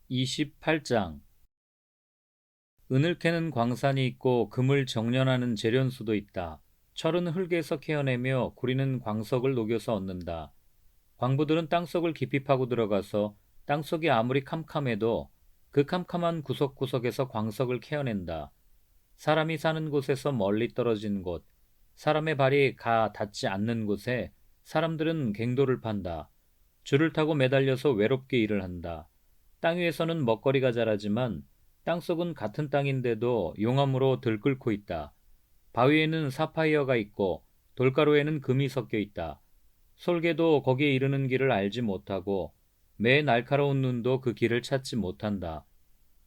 28장. 은을 캐는 광산이 있고 금을 정련하는 재련소도 있다. 철은 흙에서 캐어내며 구리는 광석을 녹여서 얻는다. 광부들은 땅속을 깊이 파고 들어가서 땅속이 아무리 캄캄해도 그 캄캄한 구석구석에서 광석을 캐어낸다. 사람이 사는 곳에서 멀리 떨어진 곳, 사람의 발이 가 닿지 않는 곳에 사람들은 갱도를 판다. 줄을 타고 매달려서 외롭게 일을 한다. 땅 위에서는 먹거리가 자라지만 땅속은 같은 땅인데도 용암으로 들끓고 있다. 바위에는 사파이어가 있고 돌가루에는 금이 섞여 있다. 솔개도 거기에 이르는 길을 알지 못하고 매 날카로운 눈도 그 길을 찾지 못한다.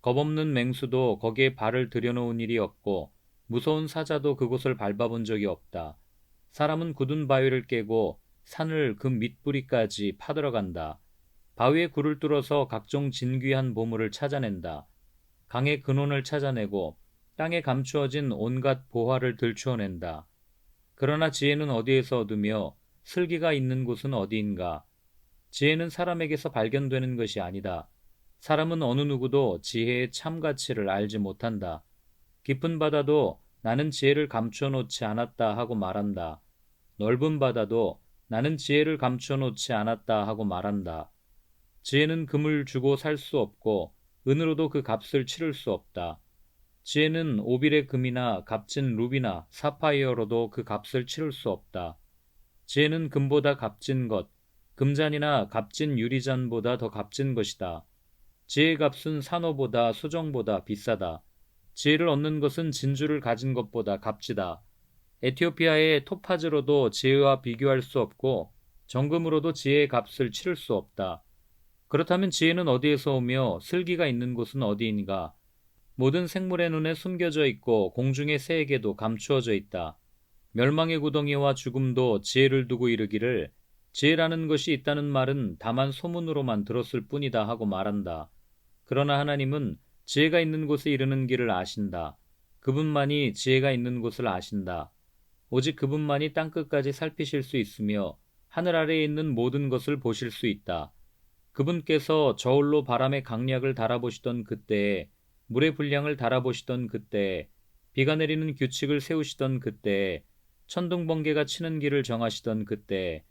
겁없는 맹수도 거기에 발을 들여놓은 일이 없고 무서운 사자도 그곳을 밟아본 적이 없다. 사람은 굳은 바위를 깨고 산을 그 밑부리까지 파들어간다. 바위에 굴을 뚫어서 각종 진귀한 보물을 찾아낸다. 강의 근원을 찾아내고 땅에 감추어진 온갖 보화를 들추어낸다. 그러나 지혜는 어디에서 얻으며 슬기가 있는 곳은 어디인가? 지혜는 사람에게서 발견되는 것이 아니다. 사람은 어느 누구도 지혜의 참 가치를 알지 못한다. 깊은 바다도 나는 지혜를 감추어 놓지 않았다 하고 말한다. 넓은 바다도 나는 지혜를 감추어 놓지 않았다 하고 말한다. 지혜는 금을 주고 살 수 없고 은으로도 그 값을 치를 수 없다. 지혜는 오빌의 금이나 값진 루비나 사파이어로도 그 값을 치를 수 없다. 지혜는 금보다 값진 것, 금잔이나 값진 유리잔보다 더 값진 것이다. 지혜의 값은 산호보다 수정보다 비싸다. 지혜를 얻는 것은 진주를 가진 것보다 값지다. 에티오피아의 토파즈로도 지혜와 비교할 수 없고 정금으로도 지혜의 값을 치를 수 없다. 그렇다면 지혜는 어디에서 오며 슬기가 있는 곳은 어디인가? 모든 생물의 눈에 숨겨져 있고 공중의 새에게도 감추어져 있다. 멸망의 구덩이와 죽음도 지혜를 두고 이르기를 지혜라는 것이 있다는 말은 다만 소문으로만 들었을 뿐이다 하고 말한다. 그러나 하나님은 지혜가 있는 곳에 이르는 길을 아신다. 그분만이 지혜가 있는 곳을 아신다. 오직 그분만이 땅끝까지 살피실 수 있으며 하늘 아래에 있는 모든 것을 보실 수 있다. 그분께서 저울로 바람의 강약을 달아보시던 그때에, 물의 분량을 달아보시던 그때에, 비가 내리는 규칙을 세우시던 그때에, 천둥번개가 치는 길을 정하시던 그때에,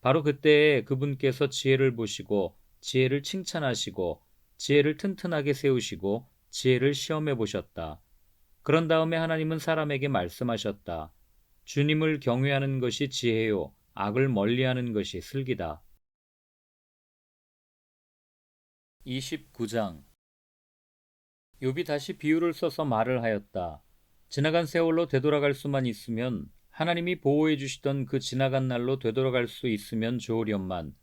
바로 그때에 그분께서 지혜를 보시고 지혜를 칭찬하시고 지혜를 튼튼하게 세우시고 지혜를 시험해 보셨다. 그런 다음에 하나님은 사람에게 말씀하셨다. 주님을 경외하는 것이 지혜요, 악을 멀리하는 것이 슬기다. 29장. 욥이 다시 비유를 써서 말을 하였다. 지나간 세월로 되돌아갈 수만 있으면, 하나님이 보호해 주시던 그 지나간 날로 되돌아갈 수 있으면 좋으련만.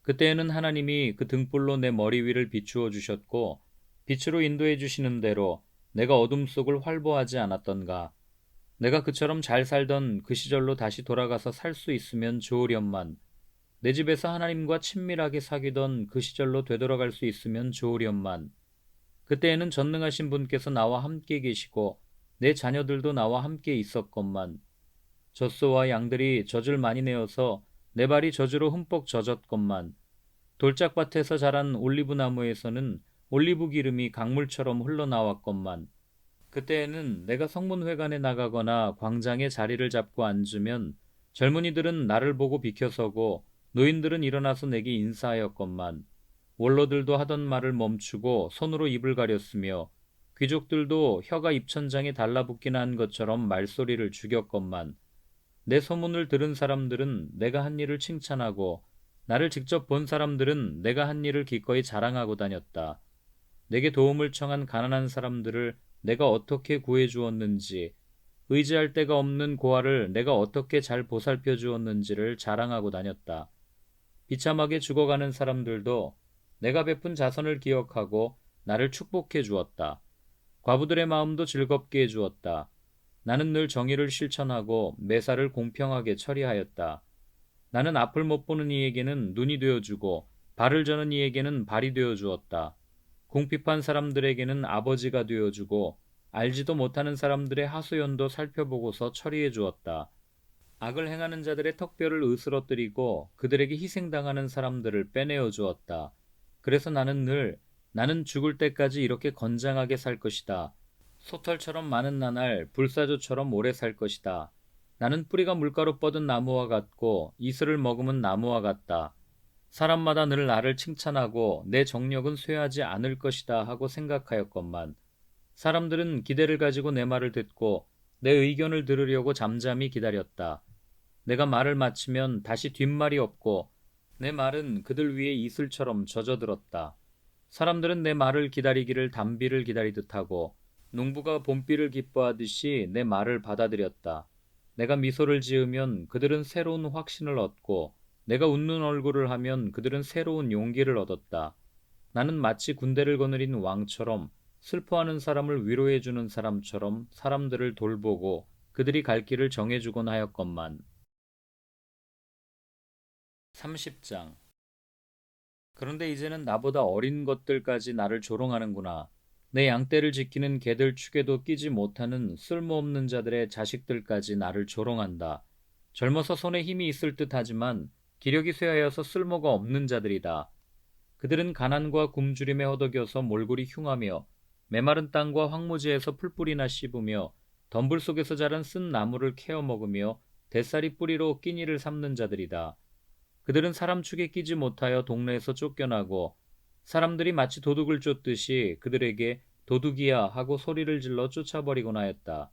그때에는 하나님이 그 등불로 내 머리 위를 비추어 주셨고 빛으로 인도해 주시는 대로 내가 어둠 속을 활보하지 않았던가. 내가 그처럼 잘 살던 그 시절로 다시 돌아가서 살 수 있으면 좋으련만. 내 집에서 하나님과 친밀하게 사귀던 그 시절로 되돌아갈 수 있으면 좋으련만. 그때에는 전능하신 분께서 나와 함께 계시고 내 자녀들도 나와 함께 있었건만. 젖소와 양들이 젖을 많이 내어서 내 발이 젖으로 흠뻑 젖었건만. 돌짝밭에서 자란 올리브 나무에서는 올리브 기름이 강물처럼 흘러나왔건만. 그때에는 내가 성문회관에 나가거나 광장에 자리를 잡고 앉으면 젊은이들은 나를 보고 비켜서고 노인들은 일어나서 내게 인사하였건만. 원로들도 하던 말을 멈추고 손으로 입을 가렸으며 귀족들도 혀가 입천장에 달라붙긴 한 것처럼 말소리를 죽였건만. 내 소문을 들은 사람들은 내가 한 일을 칭찬하고 나를 직접 본 사람들은 내가 한 일을 기꺼이 자랑하고 다녔다. 내게 도움을 청한 가난한 사람들을 내가 어떻게 구해 주었는지, 의지할 데가 없는 고아를 내가 어떻게 잘 보살펴 주었는지를 자랑하고 다녔다. 비참하게 죽어가는 사람들도 내가 베푼 자선을 기억하고 나를 축복해 주었다. 과부들의 마음도 즐겁게 해 주었다. 나는 늘 정의를 실천하고 매사를 공평하게 처리하였다. 나는 앞을 못 보는 이에게는 눈이 되어주고 발을 저는 이에게는 발이 되어주었다. 궁핍한 사람들에게는 아버지가 되어주고 알지도 못하는 사람들의 하소연도 살펴보고서 처리해 주었다. 악을 행하는 자들의 턱뼈를 으스러뜨리고 그들에게 희생당하는 사람들을 빼내어 주었다. 그래서 나는 늘 나는 죽을 때까지 이렇게 건장하게 살 것이다. 소털처럼 많은 나날, 불사조처럼 오래 살 것이다. 나는 뿌리가 물가로 뻗은 나무와 같고 이슬을 머금은 나무와 같다. 사람마다 늘 나를 칭찬하고 내 정력은 쇠하지 않을 것이다 하고 생각하였건만 사람들은 기대를 가지고 내 말을 듣고 내 의견을 들으려고 잠잠히 기다렸다. 내가 말을 마치면 다시 뒷말이 없고 내 말은 그들 위에 이슬처럼 젖어들었다. 사람들은 내 말을 기다리기를 담비를 기다리듯 하고 농부가 봄비를 기뻐하듯이 내 말을 받아들였다. 내가 미소를 지으면 그들은 새로운 확신을 얻고 내가 웃는 얼굴을 하면 그들은 새로운 용기를 얻었다. 나는 마치 군대를 거느린 왕처럼 슬퍼하는 사람을 위로해주는 사람처럼 사람들을 돌보고 그들이 갈 길을 정해주곤 하였건만. 30장. 그런데 이제는 나보다 어린 것들까지 나를 조롱하는구나. 내 양떼를 지키는 개들 축에도 끼지 못하는 쓸모없는 자들의 자식들까지 나를 조롱한다. 젊어서 손에 힘이 있을 듯 하지만 기력이 쇠하여서 쓸모가 없는 자들이다. 그들은 가난과 굶주림에 허덕여서 몰골이 흉하며 메마른 땅과 황무지에서 풀뿌리나 씹으며 덤불 속에서 자란 쓴 나무를 캐어 먹으며 대살이 뿌리로 끼니를 삼는 자들이다. 그들은 사람 축에 끼지 못하여 동네에서 쫓겨나고 사람들이 마치 도둑을 쫓듯이 그들에게 도둑이야 하고 소리를 질러 쫓아버리곤 하였다.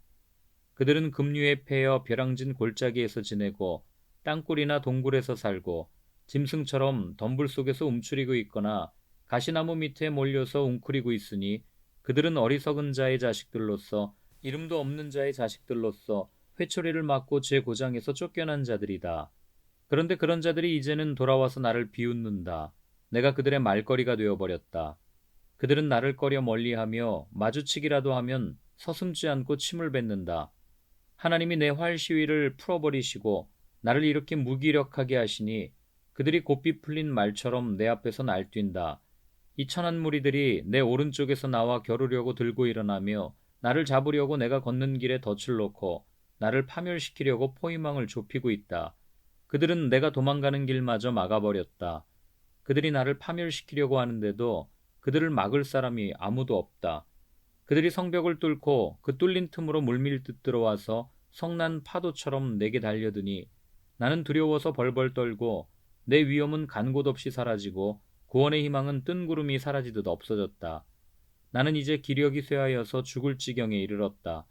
그들은 급류에 패여 벼랑진 골짜기에서 지내고 땅굴이나 동굴에서 살고 짐승처럼 덤불 속에서 움츠리고 있거나 가시나무 밑에 몰려서 웅크리고 있으니 그들은 어리석은 자의 자식들로서 이름도 없는 자의 자식들로서 회초리를 맞고 제 고장에서 쫓겨난 자들이다. 그런데 그런 자들이 이제는 돌아와서 나를 비웃는다. 내가 그들의 말거리가 되어버렸다. 그들은 나를 꺼려 멀리하며 마주치기라도 하면 서슴지 않고 침을 뱉는다. 하나님이 내 활 시위를 풀어버리시고 나를 이렇게 무기력하게 하시니 그들이 곱비 풀린 말처럼 내 앞에서 날뛴다. 이 천한 무리들이 내 오른쪽에서 나와 겨루려고 들고 일어나며 나를 잡으려고 내가 걷는 길에 덫을 놓고 나를 파멸시키려고 포위망을 좁히고 있다. 그들은 내가 도망가는 길마저 막아버렸다. 그들이 나를 파멸시키려고 하는데도 그들을 막을 사람이 아무도 없다. 그들이 성벽을 뚫고 그 뚫린 틈으로 물밀듯 들어와서 성난 파도처럼 내게 달려드니 나는 두려워서 벌벌 떨고 내 위험은 간 곳 없이 사라지고 구원의 희망은 뜬구름이 사라지듯 없어졌다. 나는 이제 기력이 쇠하여서 죽을 지경에 이르렀다.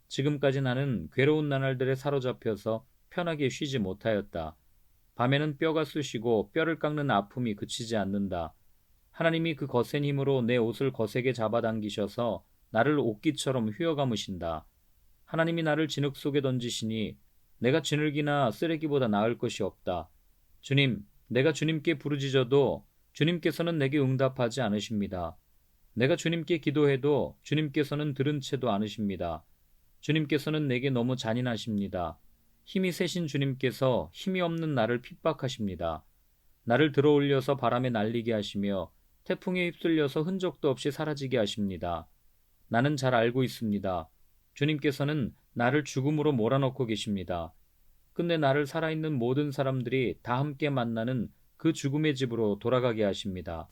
지금까지 나는 괴로운 나날들에 사로잡혀서 편하게 쉬지 못하였다. 밤에는 뼈가 쑤시고 뼈를 깎는 아픔이 그치지 않는다. 하나님이 그 거센 힘으로 내 옷을 거세게 잡아당기셔서 나를 옥기처럼 휘어감으신다. 하나님이 나를 진흙 속에 던지시니 내가 진흙이나 쓰레기보다 나을 것이 없다. 주님, 내가 주님께 부르짖어도 주님께서는 내게 응답하지 않으십니다. 내가 주님께 기도해도 주님께서는 들은 채도 않으십니다. 주님께서는 내게 너무 잔인하십니다. 힘이 세신 주님께서 힘이 없는 나를 핍박하십니다. 나를 들어올려서 바람에 날리게 하시며 태풍에 휩쓸려서 흔적도 없이 사라지게 하십니다. 나는 잘 알고 있습니다. 주님께서는 나를 죽음으로 몰아넣고 계십니다. 끝내 나를 살아있는 모든 사람들이 다 함께 만나는 그 죽음의 집으로 돌아가게 하십니다.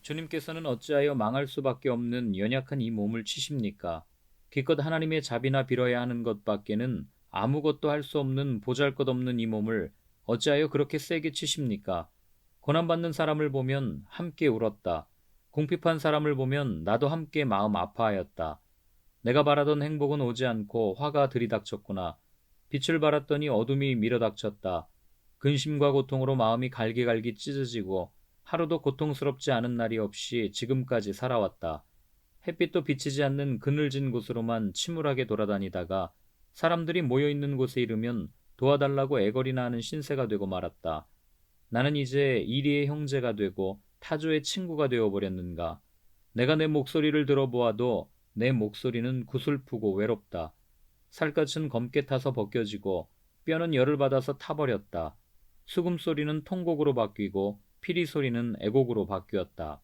주님께서는 어찌하여 망할 수밖에 없는 연약한 이 몸을 치십니까? 기껏 하나님의 자비나 빌어야 하는 것밖에는 아무것도 할 수 없는 보잘것없는 이 몸을 어찌하여 그렇게 세게 치십니까? 고난받는 사람을 보면 함께 울었다. 궁핍한 사람을 보면 나도 함께 마음 아파하였다. 내가 바라던 행복은 오지 않고 화가 들이닥쳤구나. 빛을 발았더니 어둠이 밀어닥쳤다. 근심과 고통으로 마음이 갈기갈기 찢어지고 하루도 고통스럽지 않은 날이 없이 지금까지 살아왔다. 햇빛도 비치지 않는 그늘진 곳으로만 침울하게 돌아다니다가 사람들이 모여있는 곳에 이르면 도와달라고 애걸이나 하는 신세가 되고 말았다. 나는 이제 이리의 형제가 되고 타조의 친구가 되어버렸는가. 내가 내 목소리를 들어보아도 내 목소리는 구슬프고 외롭다. 살갗은 검게 타서 벗겨지고 뼈는 열을 받아서 타버렸다. 수금소리는 통곡으로 바뀌고 피리소리는 애곡으로 바뀌었다.